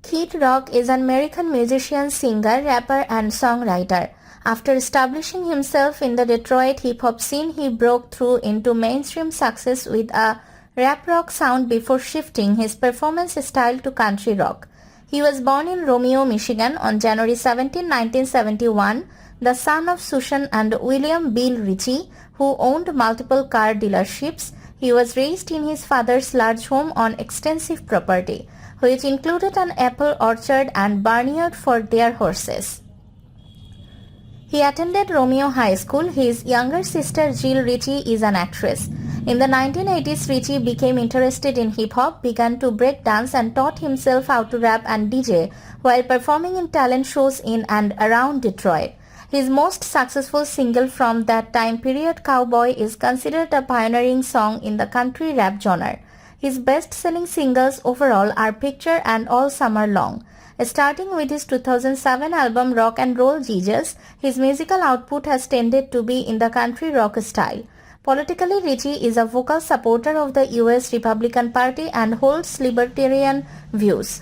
Kid Rock is an American musician, singer, rapper, and songwriter. After establishing himself in the Detroit hip-hop scene, he broke through into mainstream success with a rap rock sound before shifting his performance style to country rock. He was born in Romeo, Michigan on January 17, 1971, the son of Susan and William Bill Ritchie, who owned multiple car dealerships. He was raised in his father's large home on extensive property, which included an apple orchard and barnyard for their horses. He attended Romeo High School. His younger sister Jill Ritchie is an actress. In the 1980s, Ritchie became interested in hip-hop, began to break dance and taught himself how to rap and DJ while performing in talent shows in and around Detroit. His most successful single from that time period, Cowboy, is considered a pioneering song in the country rap genre. His best-selling singles overall are Picture and All Summer Long. Starting with his 2007 album Rock and Roll Jesus, his musical output has tended to be in the country rock style. Politically, Ritchie is a vocal supporter of the U.S. Republican Party and holds libertarian views.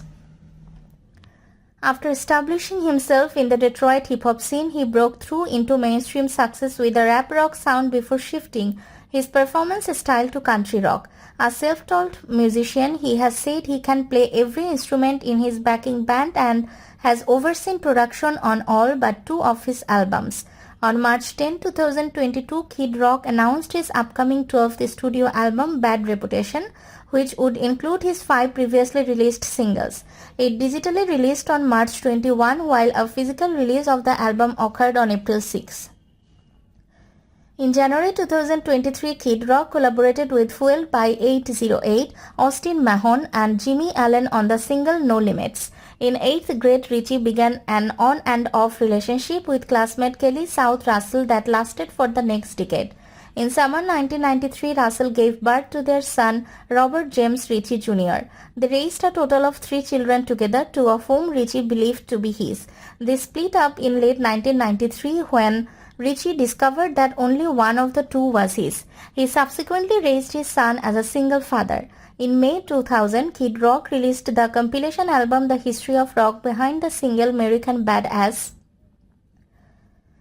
After establishing himself in the Detroit hip-hop scene, he broke through into mainstream success with a rap rock sound before shifting his performance style to country rock. A self-taught musician, he has said he can play every instrument in his backing band and has overseen production on all but 2 of his albums. On March 10, 2022, Kid Rock announced his upcoming 12th studio album, Bad Reputation, which would include his 5 previously released singles. It digitally released on March 21, while a physical release of the album occurred on April 6. In January 2023, Kid Rock collaborated with Fueled by 808, Austin Mahone, and Jimmy Allen on the single No Limits. In 8th grade, Ritchie began an on and off relationship with classmate Kelly South Russell that lasted for the next decade. In summer 1993, Russell gave birth to their son, Robert James Ritchie Jr. They raised a total of 3 children together, 2 of whom Ritchie believed to be his. They split up in late 1993 when Ritchie discovered that only one of the 2 was his. He subsequently raised his son as a single father. In May 2000, Kid Rock released the compilation album The History of Rock behind the single American Badass.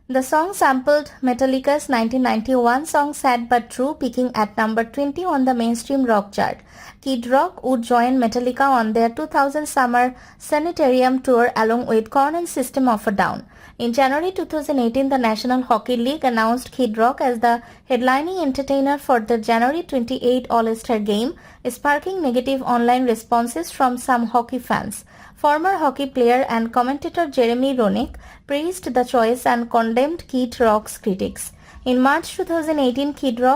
The song sampled Metallica's 1991 song Sad But True, peaking at number 20 on the mainstream rock chart. Kid Rock would join Metallica on their 2000 summer Sanitarium tour along with Korn and System of a Down. In January 2018, the National Hockey League announced Kid Rock as the headlining entertainer for the January 28 All-Star Game, sparking negative online responses from some hockey fans. Former hockey player and commentator Jeremy Roenick praised the choice and condemned Kid Rock's critics. In March 2018, Kid Rock